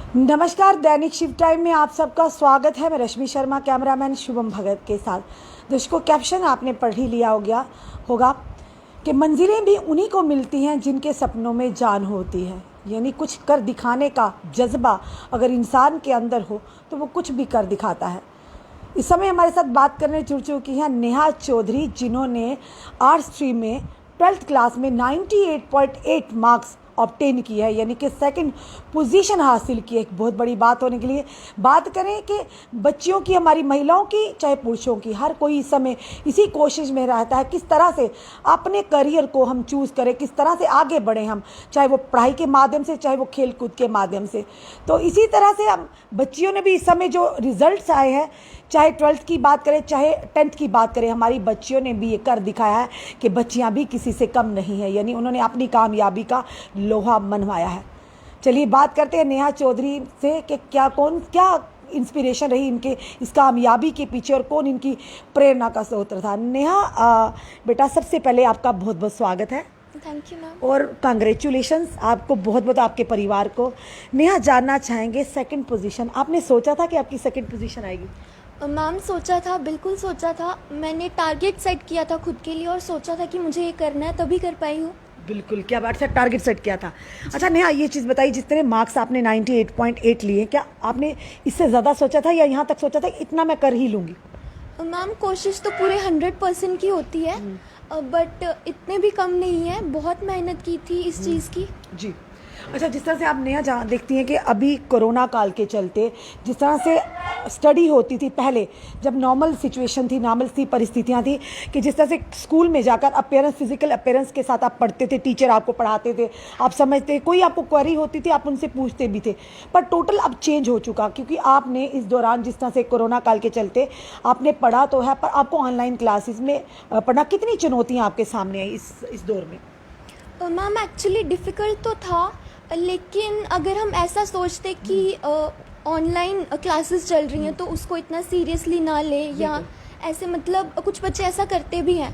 नमस्कार, दैनिक शिव टाइम में आप सबका स्वागत है। मैं रश्मि शर्मा, कैमरामैन शुभम भगत के साथ। दर्शकों, कैप्शन आपने पढ़ ही लिया होगा कि मंजिलें भी उन्हीं को मिलती हैं जिनके सपनों में जान होती है। यानी कुछ कर दिखाने का जज्बा अगर इंसान के अंदर हो तो वो कुछ भी कर दिखाता है। इस समय हमारे साथ बात करने जुड़ चुकी हैं नेहा चौधरी, जिन्होंने आर्ट्स स्ट्रीम में 12th क्लास में 98.8 मार्क्स ऑब्टेन की है, यानी कि सेकंड पोजीशन हासिल की है। एक बहुत बड़ी बात होने के लिए बात करें कि बच्चियों की, हमारी महिलाओं की, चाहे पुरुषों की, हर कोई इस समय इसी कोशिश में रहता है किस तरह से अपने करियर को हम चूज़ करें, किस तरह से आगे बढ़ें हम, चाहे वो पढ़ाई के माध्यम से, चाहे वो खेल कूद के माध्यम से। तो इसी तरह से हम बच्चियों ने भी इस समय जो रिजल्ट्स आए हैं, चाहे 12th की बात करें चाहे 10th की बात करें, हमारी बच्चियों ने भी ये कर दिखाया है कि बच्चियां भी किसी से कम नहीं है। यानी उन्होंने अपनी कामयाबी का लोहा मनवाया है। चलिए बात करते हैं नेहा चौधरी से कि क्या इंस्पिरेशन रही इनके इस कामयाबी के पीछे और कौन इनकी प्रेरणा का स्रोत था। नेहा बेटा, सबसे पहले आपका बहुत बहुत स्वागत है। Thank you ma'am. और कांग्रेचुलेशंस आपको, बहुत बहुत आपके परिवार को। नेहा, जानना चाहेंगे सेकंड पोजीशन, आपने सोचा था कि आपकी सेकंड पोजीशन आएगी? मैम सोचा था, बिल्कुल सोचा था। मैंने टारगेट सेट किया था खुद के लिए और सोचा था कि मुझे ये करना है, तभी कर पाई हूँ। बिल्कुल, क्या बात है, टारगेट सेट किया था। अच्छा नेहा, ये चीज़ बताइए, जितने मार्क्स आपने 98.8 लिए, क्या आपने इससे ज़्यादा सोचा था या यहाँ तक सोचा था इतना मैं कर ही लूँगी? मैम कोशिश तो पूरे 100% की होती है, बट इतने भी कम नहीं है। बहुत मेहनत की थी इस चीज़ की। जी। अच्छा, जिस तरह से आप नेहा जहाँ देखती हैं कि अभी कोरोना काल के चलते जिस तरह से स्टडी होती थी पहले, जब नॉर्मल सिचुएशन थी, नॉर्मल सी परिस्थितियाँ थी कि जिस तरह से स्कूल में जाकर अपीयरेंस, फिजिकल अपीयरेंस के साथ आप पढ़ते थे, टीचर आपको पढ़ाते थे, आप समझते, कोई आपको क्वेरी होती थी आप उनसे पूछते भी थे। पर टोटल अब चेंज हो चुका, क्योंकि आपने इस दौरान जिस तरह से कोरोना काल के चलते आपने पढ़ा तो है, पर आपको ऑनलाइन क्लासेस में पढ़ना, कितनी चुनौतियाँ आपके सामने आई इस दौर में? मैम एक्चुअली डिफ़िकल्ट तो था, लेकिन अगर हम ऐसा सोचते कि ऑनलाइन क्लासेस चल रही हैं तो उसको इतना सीरियसली ना लें, या ऐसे मतलब कुछ बच्चे ऐसा करते भी हैं,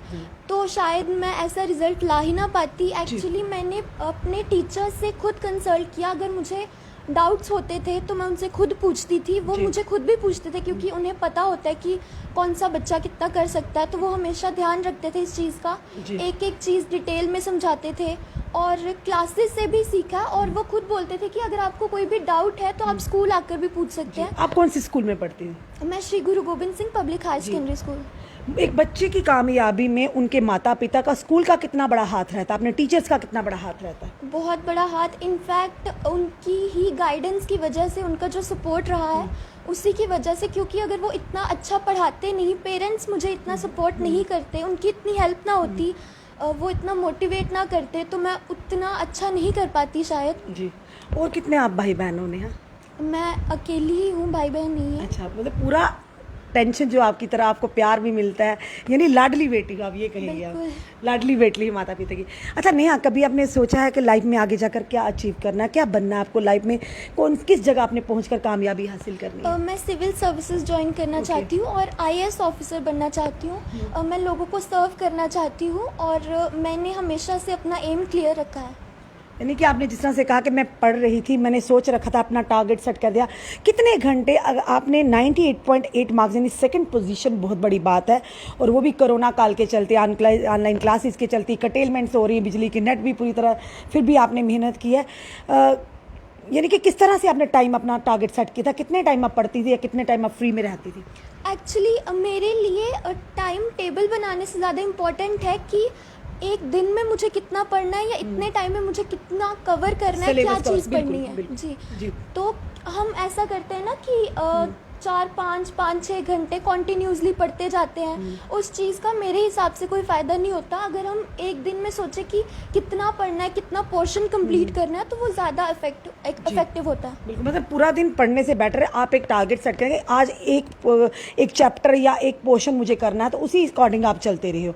तो शायद मैं ऐसा रिज़ल्ट ला ही ना पाती। एक्चुअली मैंने अपने टीचर से खुद कंसल्ट किया। अगर मुझे डाउट्स होते थे तो मैं उनसे खुद पूछती थी, वो मुझे खुद भी पूछते थे, क्योंकि उन्हें पता होता है कि कौन सा बच्चा कितना कर सकता है, तो वो हमेशा ध्यान रखते थे इस चीज़ का। एक एक चीज़ डिटेल में समझाते थे और क्लासेस से भी सीखा। और वो खुद बोलते थे कि अगर आपको कोई भी डाउट है तो आप स्कूल आकर भी पूछ सकते हैं। आप कौन से स्कूल में पढ़ती हैं? मैं Shri Guru Gobind Singh public high secondary school. एक बच्चे की कामयाबी में उनके माता पिता का, स्कूल का कितना बड़ा हाथ रहता है, अपने टीचर्स का कितना बड़ा हाथ रहता है? बहुत बड़ा हाथ। इनफैक्ट उनकी ही गाइडेंस की वजह से, उनका जो सपोर्ट रहा है उसी की वजह से, क्योंकि अगर वो इतना अच्छा पढ़ाते नहीं, पेरेंट्स मुझे इतना सपोर्ट नहीं करते, उनकी इतनी हेल्प ना होती, वो इतना मोटिवेट ना करते, तो मैं उतना अच्छा नहीं कर पाती शायद। जी। और कितने आप भाई बहन हो नेहा? मैं अकेली ही हूँ, भाई बहन नहीं है। अच्छा, मतलब पूरा टेंशन जो आपकी तरह आपको प्यार भी मिलता है, यानी लाडली बेटी, आप ये कहेंगे आप, लाडली बेटी माता पिता की। अच्छा नेहा, कभी आपने सोचा है कि लाइफ में आगे जाकर क्या अचीव करना है, क्या बनना है आपको लाइफ में, किस जगह आपने पहुंचकर कामयाबी हासिल करनी है? मैं सिविल सर्विसेज ज्वाइन करना चाहती हूँ और IAS ऑफिसर बनना चाहती हूँ। मैं लोगों को सर्व करना चाहती हूँ और मैंने हमेशा से अपना एम क्लियर रखा है। यानी कि आपने जिस तरह से कहा कि मैं पढ़ रही थी, मैंने सोच रखा था, अपना टारगेट सेट कर दिया। कितने घंटे, आपने 98.8 मार्क्स, यानी सेकंड पोजीशन, बहुत बड़ी बात है, और वो भी कोरोना काल के चलते, ऑनलाइन क्लासेस के चलते, कटेलमेंट्स हो रही है, बिजली की नेट भी पूरी तरह, फिर भी आपने मेहनत की है। यानी कि किस तरह से आपने टाइम अपना टारगेट सेट किया था, कितने टाइम आप पढ़ती थी या कितने टाइम आप फ्री में रहती थी? एक्चुअली मेरे लिए टाइम टेबल बनाने से ज़्यादा इम्पोर्टेंट है कि एक दिन में मुझे कितना पढ़ना है या इतने टाइम में मुझे कितना कवर करना है, क्या चीज़ पढ़नी है। जी। तो हम ऐसा करते हैं ना कि 4-5-6 घंटे कॉन्टिन्यूसली पढ़ते जाते हैं। उस चीज़ का मेरे हिसाब से कोई फ़ायदा नहीं होता। अगर हम एक दिन में सोचें कि कितना पढ़ना है, कितना पोर्शन कंप्लीट करना है, तो वो ज़्यादा इफेक्टिव होता है। बिल्कुल, मतलब पूरा दिन पढ़ने से बेटर है आप एक टारगेट सेट करेंगे, आज एक चैप्टर या एक पोर्शन मुझे करना है, तो उसी अकॉर्डिंग आप चलते रहे हो।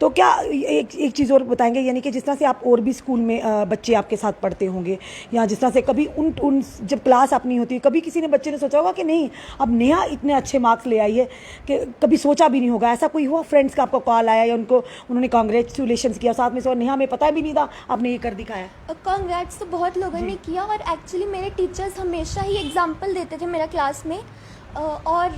तो क्या एक चीज़ और बताएंगे, यानी कि जिस तरह से आप और भी स्कूल में बच्चे आपके साथ पढ़ते होंगे, या जिस तरह से कभी उन जब क्लास अपनी होती है, कभी किसी ने बच्चे ने सोचा होगा कि नहीं अब नेहा इतने अच्छे मार्क्स ले आई है कि कभी सोचा भी नहीं होगा, ऐसा कोई हुआ फ्रेंड्स का आपको कॉल आया या उन्होंने कॉन्ग्रेचुलेशंस किया साथ में से, और नेहा हमें पता भी नहीं था आपने ये कर दिखाया? कॉन्ग्रेट्स तो बहुत लोगों ने किया, और एक्चुअली मेरे टीचर्स हमेशा ही एग्जाम्पल देते थे मेरा क्लास में। और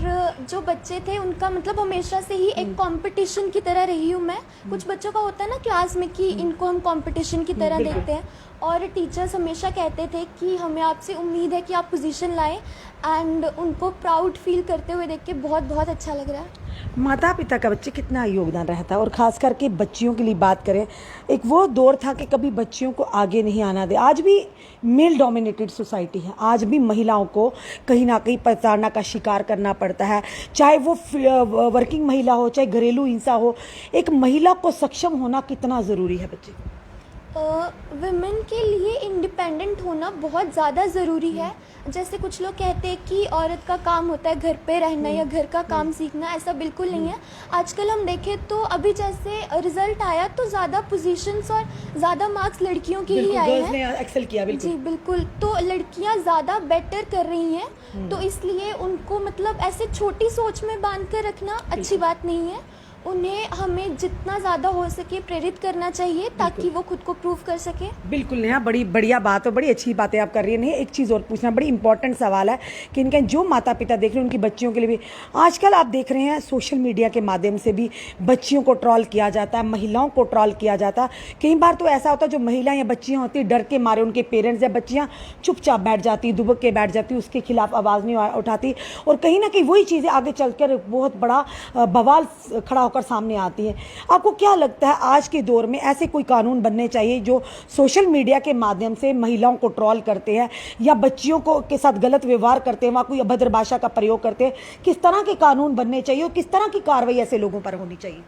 जो बच्चे थे उनका मतलब हमेशा से ही एक कंपटीशन की तरह रही हूँ मैं। कुछ बच्चों का होता है ना क्लास में कि इनको हम कंपटीशन की तरह देखते हैं, और टीचर्स हमेशा कहते थे कि हमें आपसे उम्मीद है कि आप पोजीशन लाएं, एंड उनको प्राउड फील करते हुए देख के बहुत बहुत अच्छा लग रहा है। माता पिता का बच्चे कितना योगदान रहता है, और ख़ास करके बच्चियों के लिए बात करें, एक वो दौर था कि कभी बच्चियों को आगे नहीं आना दे। आज भी मेल डोमिनेटेड सोसाइटी है, आज भी महिलाओं को कहीं ना कहीं प्रताड़ना का शिकार करना पड़ता है, चाहे वो वर्किंग महिला हो, चाहे घरेलू हिंसा हो। एक महिला को सक्षम होना कितना ज़रूरी है बच्चे? वुमेन के लिए इंडिपेंडेंट होना बहुत ज़्यादा ज़रूरी है। जैसे कुछ लोग कहते हैं कि औरत का काम होता है घर पे रहना या घर का काम सीखना, ऐसा बिल्कुल नहीं है। आजकल हम देखें तो अभी जैसे रिजल्ट आया तो ज़्यादा पोजीशंस और ज़्यादा मार्क्स लड़कियों के ही आए हैं। एक्सेल किया बिल्कुल। जी बिल्कुल, तो लड़कियां ज़्यादा बेटर कर रही हैं, तो इसलिए उनको मतलब ऐसे छोटी सोच में बांध कर रखना अच्छी बात नहीं है। उन्हें हमें जितना ज़्यादा हो सके प्रेरित करना चाहिए ताकि वो खुद को प्रूव कर सके। बिल्कुल नेहा, बड़ी बढ़िया बात है, बड़ी अच्छी बातें आप कर रही हैं। नहीं, एक चीज़ और पूछना, बड़ी इंपॉर्टेंट सवाल है कि इनके जो माता पिता देख रहे हैं उनकी बच्चियों के लिए भी आजकल आप देख रहे हैं सोशल मीडिया के माध्यम से भी बच्चियों को ट्रॉल किया जाता है, महिलाओं को ट्रॉल किया जाता है। कई बार तो ऐसा होता है जो महिलाएं या बच्चियाँ होती हैं डर के मारे उनके पेरेंट्स या बच्चियाँ चुपचाप बैठ जाती, दुबक के बैठ जाती, उसके खिलाफ आवाज़ नहीं उठाती, और कहीं ना कहीं वही चीज़ें आगे चलकर बहुत बड़ा बवाल खड़ा होकर सामने आती है। आपको क्या लगता है आज के दौर में ऐसे कोई कानून बनने चाहिए जो सोशल मीडिया के माध्यम से महिलाओं को ट्रॉल करते हैं या बच्चियों को के साथ गलत व्यवहार करते हैं, वहाँ कोई अभद्र भाषा का प्रयोग करते हैं, किस तरह के कानून बनने चाहिए और किस तरह की कार्रवाई ऐसे लोगों पर होनी चाहिए?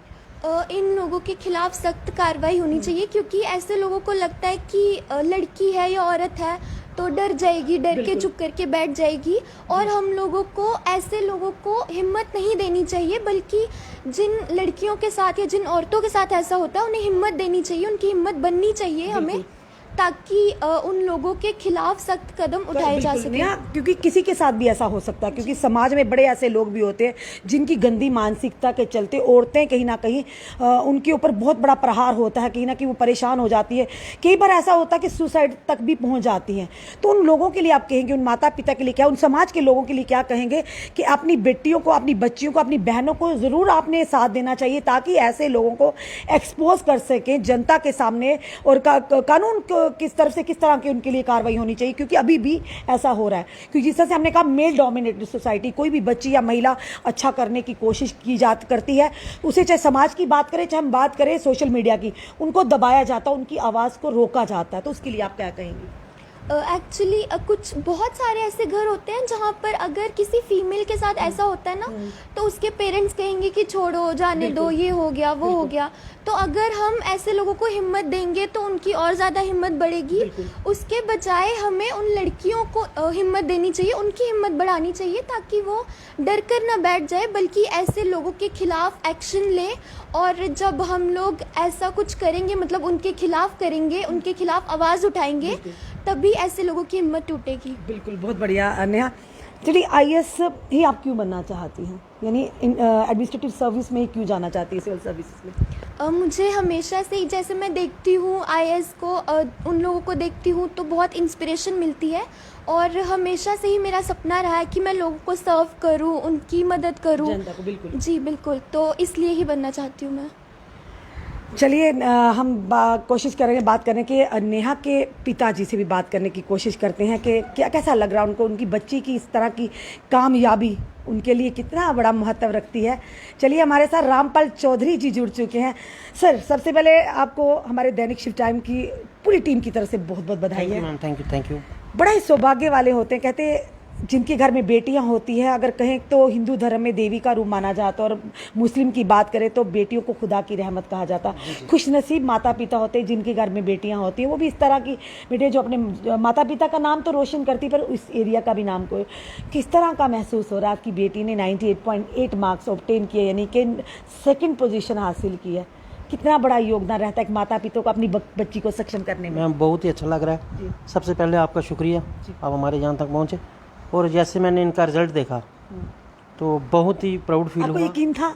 इन लोगों के खिलाफ सख्त कार्रवाई होनी चाहिए, क्योंकि ऐसे लोगों को लगता है कि लड़की है या औरत है तो डर जाएगी, डर के चुप करके बैठ जाएगी। और हम लोगों को ऐसे लोगों को हिम्मत नहीं देनी चाहिए, बल्कि जिन लड़कियों के साथ या जिन औरतों के साथ ऐसा होता है उन्हें हिम्मत देनी चाहिए, उनकी हिम्मत बननी चाहिए हमें, ताकि उन लोगों के खिलाफ सख्त कदम उठाए जा सके। क्योंकि किसी के साथ भी ऐसा हो सकता है, क्योंकि समाज में बड़े ऐसे लोग भी होते हैं जिनकी गंदी मानसिकता के चलते औरतें कहीं ना कहीं उनके ऊपर बहुत बड़ा प्रहार होता है, कहीं ना कहीं वो परेशान हो जाती है, कई बार ऐसा होता है कि सुसाइड तक भी पहुंच जाती हैं। तो उन लोगों के लिए आप कहेंगे, उन माता पिता के लिए क्या, उन समाज के लोगों के लिए क्या कहेंगे कि अपनी बेटियों को, अपनी बच्चियों को, अपनी बहनों को ज़रूर आपने साथ देना चाहिए ताकि ऐसे लोगों को एक्सपोज कर सकें जनता के सामने, और कानून किस तरफ से किस तरह की उनके लिए कार्रवाई होनी चाहिए, क्योंकि अभी भी ऐसा हो रहा है। क्योंकि जिस तरह से हमने कहा मेल डोमिनेटेड सोसाइटी, कोई भी बच्ची या महिला अच्छा करने की कोशिश करती है, उसे चाहे समाज की बात करें चाहे हम बात करें सोशल मीडिया की, उनको दबाया जाता है, उनकी आवाज़ को रोका जाता है। तो उसके लिए आप क्या कहेंगे? एक्चुअली कुछ बहुत सारे ऐसे घर होते हैं जहाँ पर अगर किसी फीमेल के साथ ऐसा होता है ना, तो उसके पेरेंट्स कहेंगे कि छोड़ो, जाने दो, ये हो गया, वो हो गया। तो अगर हम ऐसे लोगों को हिम्मत देंगे तो उनकी और ज़्यादा हिम्मत बढ़ेगी। उसके बजाय हमें उन लड़कियों को हिम्मत देनी चाहिए, उनकी हिम्मत बढ़ानी चाहिए, ताकि वो डर कर ना बैठ जाए, बल्कि ऐसे लोगों के खिलाफ एक्शन ले। और जब हम लोग ऐसा कुछ करेंगे, मतलब उनके खिलाफ करेंगे, उनके खिलाफ आवाज़ उठाएंगे, तभी ऐसे लोगों की हिम्मत टूटेगी। बिल्कुल, बहुत बढ़िया नेहा। चलिए, आईएएस ही आप क्यों बनना चाहती हैं, यानी एडमिनिस्ट्रेटिव सर्विस में ही क्यों जाना चाहती है, सिविल सर्विसेज में? मुझे हमेशा से ही, जैसे मैं देखती हूँ आईएएस को, उन लोगों को देखती हूँ तो बहुत इंस्पिरेशन मिलती है, और हमेशा से ही मेरा सपना रहा है कि मैं लोगों को सर्व करूँ, उनकी मदद करूँ, जनता को। बिल्कुल जी बिल्कुल, तो इसलिए ही बनना चाहती हूँ मैं। चलिए, हम कोशिश करेंगे बात करने की, नेहा के पिताजी से भी बात करने की कोशिश करते हैं कि क्या, कैसा लग रहा है उनको, उनकी बच्ची की इस तरह की कामयाबी उनके लिए कितना बड़ा महत्व रखती है। चलिए, हमारे साथ रामपाल चौधरी जी जुड़ चुके हैं। सर, सबसे पहले आपको हमारे दैनिक शिव टाइम की पूरी टीम की तरफ से बहुत बहुत बधाई है। Thank you. बड़ा ही सौभाग्य वाले होते हैं, कहते जिनके घर में बेटियां होती हैं, अगर कहें तो हिंदू धर्म में देवी का रूप माना जाता है, और मुस्लिम की बात करें तो बेटियों को खुदा की रहमत कहा जाता। खुशनसीब माता पिता होते हैं जिनके घर में बेटियां होती हैं, वो भी इस तरह की बेटियां जो अपने माता पिता का नाम तो रोशन करती, पर उस एरिया का भी नाम को। किस तरह का महसूस हो रहा है? आपकी बेटी ने 98.8 मार्क्स ऑब्टेन किए, यानी कि 2nd पोजीशन हासिल की है, कितना बड़ा योगदान रहता है एक माता पिता को अपनी बच्ची को सक्षम करने में। मैम बहुत ही अच्छा लग रहा है। सबसे पहले आपका शुक्रिया, आप हमारे यहाँ तक पहुँचे। और जैसे मैंने इनका रिजल्ट देखा तो बहुत ही प्राउड फील आपको हुआ। यकीन था?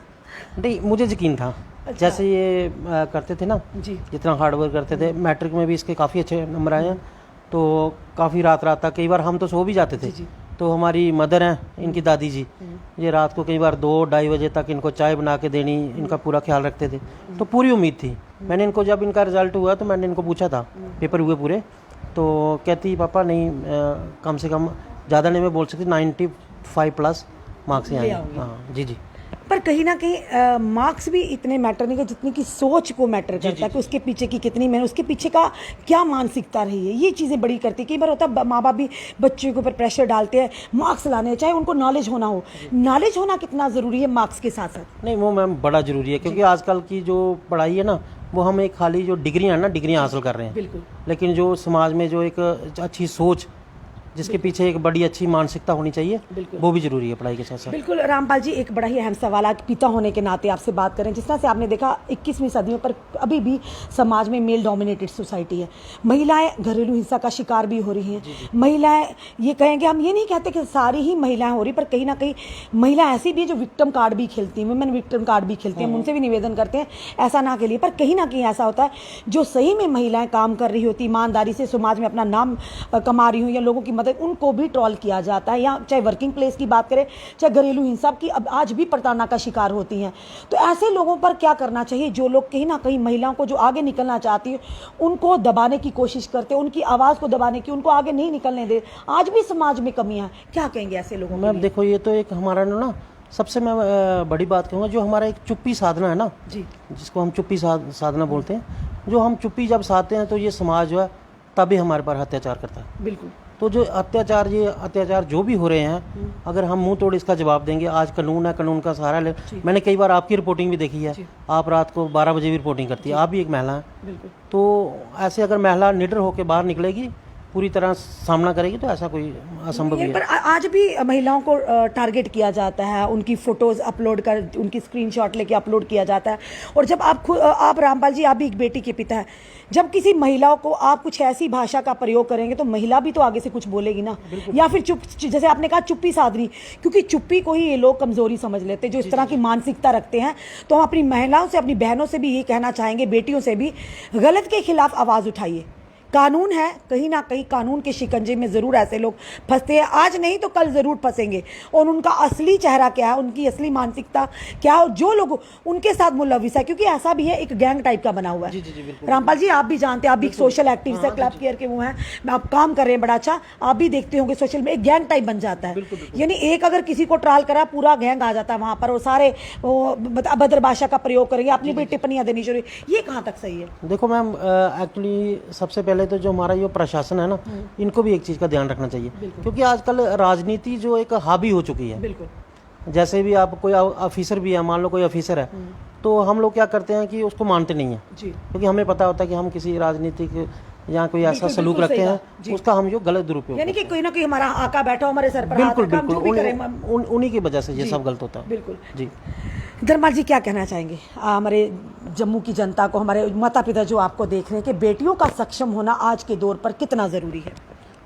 नहीं, मुझे यकीन था। अच्छा। जैसे ये करते थे ना जी। जितना हार्ड वर्क करते थे, मैट्रिक में भी इसके काफ़ी अच्छे नंबर आए हैं। तो काफ़ी रात रात तक, कई बार हम तो सो भी जाते थे। जी। तो हमारी मदर हैं, इनकी दादी जी, ये रात को कई बार 2-2:30 बजे तक इनको चाय बना के देनी, इनका पूरा ख्याल रखते थे। तो पूरी उम्मीद थी। मैंने इनको, जब इनका रिजल्ट हुआ तो मैंने इनको पूछा था, पेपर हुए पूरे, तो कहती पापा नहीं, कम से कम ज़्यादा नहीं मैं बोल सकती, 95+ मार्क्स ही आए। हाँ जी जी। पर कहीं ना कहीं मार्क्स भी इतने मैटर नहीं करते जितनी की सोच को मैटर करता है कि उसके पीछे की कितनी मेहनत, उसके पीछे का क्या मानसिकता रही है, ये चीज़ें बड़ी करती है। कई बार होता है माँ बाप भी बच्चों के ऊपर प्रेशर डालते हैं मार्क्स लाने, चाहे उनको नॉलेज होना हो। नॉलेज होना कितना ज़रूरी है मार्क्स के साथ साथ? नहीं, वो मैम बड़ा ज़रूरी है, क्योंकि आजकल की जो पढ़ाई है ना, वो हम एक खाली जो डिग्रियाँ हैं ना, डिग्रियाँ हासिल कर रहे हैं। बिल्कुल। लेकिन जो समाज में जो एक अच्छी सोच, जिसके पीछे एक बड़ी अच्छी मानसिकता होनी चाहिए, वो भी जरूरी है पढ़ाई के साथ साथ। बिल्कुल रामपाल जी, एक बड़ा ही अहम सवाल है, पिता होने के नाते आपसे बात करें। जिस तरह से आपने देखा 21वीं सदी में, पर अभी भी समाज में मेल डोमिनेटेड सोसाइटी है। महिलाएं घरेलू हिंसा का शिकार भी हो रही हैं। महिलाएं, ये कहेंगे, हम ये नहीं कहते कि सारी ही महिलाएं हो रही, पर कहीं ना कहीं महिलाएं ऐसी भी है जो विक्टिम कार्ड भी खेलती हैं, वुमेन विक्टिम कार्ड भी खेलती हैं। हम उनसे भी निवेदन करते हैं ऐसा ना के लिए, पर कहीं ना कहीं ऐसा होता है जो सही में महिलाएं काम कर रही होती, ईमानदारी से समाज में अपना नाम कमा रही हूँ या लोगों की मदद, उनको भी ट्रॉल किया जाता है। या चाहे वर्किंग प्लेस की बात करें, चाहे घरेलू हिंसा की, अब आज भी प्रताड़ना का शिकार होती हैं। तो ऐसे लोगों पर क्या करना चाहिए जो लोग कहीं ना कहीं महिलाओं को जो आगे निकलना चाहती है उनको दबाने की कोशिश करते हैं, उनकी आवाज़ को दबाने की, उनको आगे नहीं निकलने दे? आज भी समाज में कमियां हैं, क्या कहेंगे ऐसे लोगों? मैम देखो, ये तो एक हमारा ना सबसे मैं बड़ी बात कहूँगा, जो हमारा एक चुप्पी साधना है ना जी, जिसको हम चुप्पी साधना बोलते हैं, जो हम चुप्पी जब साधते हैं तो ये समाज जो है तभी हमारे पर अत्याचार करता है। बिल्कुल। तो जो अत्याचार जो भी हो रहे हैं, अगर हम मुंह तोड़ इसका जवाब देंगे, आज कानून है, कानून का सहारा ले। मैंने कई बार आपकी रिपोर्टिंग भी देखी है, आप रात को 12 बजे भी रिपोर्टिंग करती है, आप भी एक महिला हैं। बिल्कुल। तो ऐसे अगर महिला निडर होकर बाहर निकलेगी, पूरी तरह सामना करेगी, तो ऐसा कोई असंभव ही है। पर आज भी महिलाओं को टारगेट किया जाता है, उनकी फोटोज अपलोड कर, उनकी स्क्रीनशॉट लेके अपलोड किया जाता है। और जब आप रामपाल जी, आप भी एक बेटी के पिता हैं, जब किसी महिलाओं को आप कुछ ऐसी भाषा का प्रयोग करेंगे तो महिला भी तो आगे से कुछ बोलेगी ना, या फिर चुप, जैसे आपने कहा चुप्पी साधनी, क्योंकि चुप्पी को ही ये लोग कमजोरी समझ लेते हैं जो इस तरह की मानसिकता रखते हैं। तो हम अपनी महिलाओं से, अपनी बहनों से भी ये कहना चाहेंगे, बेटियों से भी, गलत के खिलाफ आवाज़ उठाइए। कानून है, कहीं ना कहीं कानून के शिकंजे में ज़रूर ऐसे लोग फंसते हैं, आज नहीं तो कल ज़रूर फंसेंगे। और उनका असली चेहरा क्या है, उनकी असली मानसिकता क्या है, जो लोग उनके साथ मुलविस है, क्योंकि ऐसा भी है, एक गैंग टाइप का बना हुआ है। रामपाल जी, आप भी जानते हैं, आप भी एक सोशल एक्टिविस्ट है, क्लब केयर के वो हैं, आप काम कर रहे हैं बड़ा अच्छा, आप भी देखते होंगे सोशल में, एक गैंग टाइप बन जाता है। यानी एक अगर किसी को ट्राल करा, पूरा गैंग आ जाता है वहाँ पर, और सारे अभद्र भाषा का प्रयोग करेंगे, अपनी भी टिप्पणियाँ देनी शुरू। ये कहाँ तक सही है? देखो मैम, एक्चुअली सबसे पहले तो जो हमारा ये प्रशासन है ना, इनको भी एक चीज़ का ध्यान रखना चाहिए, क्योंकि आजकल राजनीति जो एक हावी हो चुकी है। बिल्कुल। जैसे भी आप, कोई ऑफिसर भी है, मान लो कोई ऑफिसर है, तो हम लोग क्या करते हैं कि उसको मानते नहीं है, क्योंकि हमें पता होता है कि हम किसी राजनीतिक या कोई ऐसा सलूक रखते हैं, उसका हम जो गलत दुरुपयोग, यानी कि कोई ना कोई हमारा आका बैठा हो हमारे सर पर, बिल्कुल हाथ रखा, हम जो भी करें, उन्हीं की वजह से ये सब गलत होता है। बिल्कुल जी। धर्माल जी, क्या कहना चाहेंगे हमारे जम्मू की जनता को, हमारे माता पिता जो आपको देख रहे हैं, कि बेटियों का सक्षम होना आज के दौर पर कितना ज़रूरी है?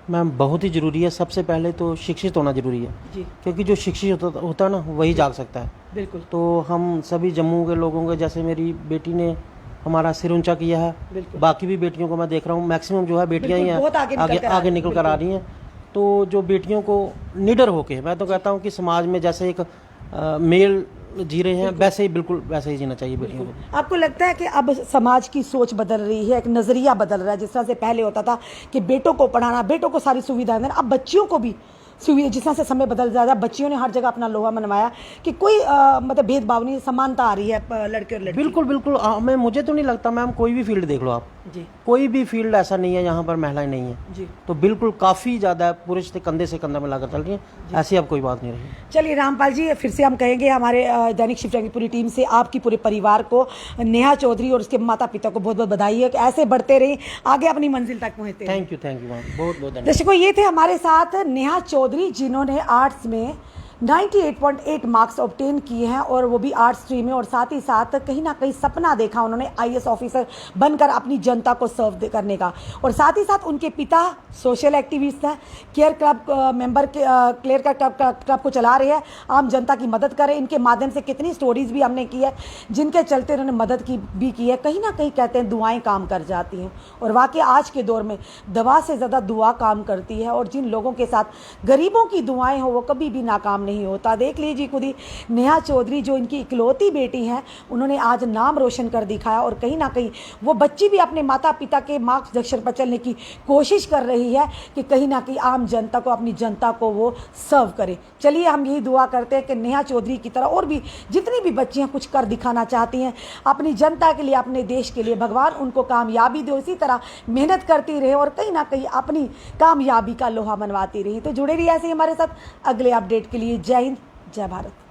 मैम बहुत ही ज़रूरी है। सबसे पहले तो शिक्षित होना ज़रूरी है जी। क्योंकि जो शिक्षित होता है ना, वही जाग सकता है। बिल्कुल। तो हम सभी जम्मू के लोगों के, जैसे मेरी बेटी ने हमारा सिर ऊंचा किया है, बाकी भी बेटियों को मैं देख रहा हूँ, मैक्सिमम जो है बेटियां ही हैं आगे निकल कर आ रही हैं। तो जो बेटियों को निडर होके, मैं तो कहता हूँ कि समाज में जैसे एक मेल जी रहे हैं, वैसे ही, बिल्कुल वैसे ही जीना चाहिए बेटियों को। आपको लगता है कि अब समाज की सोच बदल रही है, एक नज़रिया बदल रहा है? जिस तरह से पहले होता था कि बेटों को पढ़ाना, बेटों को सारी सुविधाएं देना, अब बच्चियों को भी सुविधा, जिस तरह से समय बदल जा रहा है, बच्चियों ने हर जगह अपना लोहा मनवाया कि कोई मतलब भेदभाव नहीं, समानता आ रही है लड़के और लड़की। बिल्कुल बिल्कुल। मैं, मुझे तो नहीं लगता मैम, कोई भी फील्ड देख लो आप जी, कोई भी फील्ड ऐसा नहीं है यहाँ पर महिलाएं नहीं है जी। तो बिल्कुल काफ़ी ज़्यादा पुरुष कंधे से कंधा मिलाकर चल रही हैं, ऐसी अब कोई बात नहीं रही। चलिए रामपाल जी, फिर से हम कहेंगे हमारे दैनिक शिफ्ट की पूरी टीम से, आपकी पूरे परिवार को, नेहा चौधरी और उसके माता पिता को बहुत बहुत बधाई है कि ऐसे बढ़ते रहे, आगे अपनी मंजिल तक पहुँचते रहे। थैंक यू मैम, बहुत बहुत धन्यवाद। दर्शकों, ये थे हमारे साथ नेहा चौधरी, जिन्होंने आर्ट्स में 98.8 मार्क्स ऑब्टेन किए हैं और वो भी आर्ट्स स्ट्रीम में, और साथ ही साथ कहीं ना कहीं सपना देखा उन्होंने आईएएस ऑफिसर बनकर अपनी जनता को सर्व करने का। और साथ ही साथ उनके पिता सोशल एक्टिविस्ट हैं, केयर क्लब मेंबर के क्लियर क्लब को चला रहे हैं, आम जनता की मदद करें। इनके माध्यम से कितनी स्टोरीज भी हमने की है जिनके चलते उन्होंने मदद भी की है। कहीं ना कहीं कहते हैं दुआएं काम कर जाती हैं, और वाकई आज के दौर में दवा से ज़्यादा दुआ काम करती है, और जिन लोगों के साथ गरीबों की दुआएं हो वो कभी भी नाकाम नहीं होता। देख लीजिए खुद ही नेहा चौधरी जो इनकी इकलौती बेटी हैं, उन्होंने आज नाम रोशन कर दिखाया, और कहीं ना कहीं वो बच्ची भी अपने माता पिता के मार्गदर्शन पर चलने की कोशिश कर रही है कि कहीं ना कहीं आम जनता को, अपनी जनता को वो सर्व करे। चलिए हम यही दुआ करते हैं कि नेहा चौधरी की तरह और भी जितनी भी बच्चियां कुछ कर दिखाना चाहती हैं अपनी जनता के लिए, अपने देश के लिए, भगवान उनको कामयाबी दो, इसी तरह मेहनत करती रहे और कहीं ना कहीं अपनी कामयाबी का लोहा मनवाती रही। तो जुड़े रहिए ऐसे ही हमारे साथ अगले अपडेट के लिए। जय हिंद, जय भारत।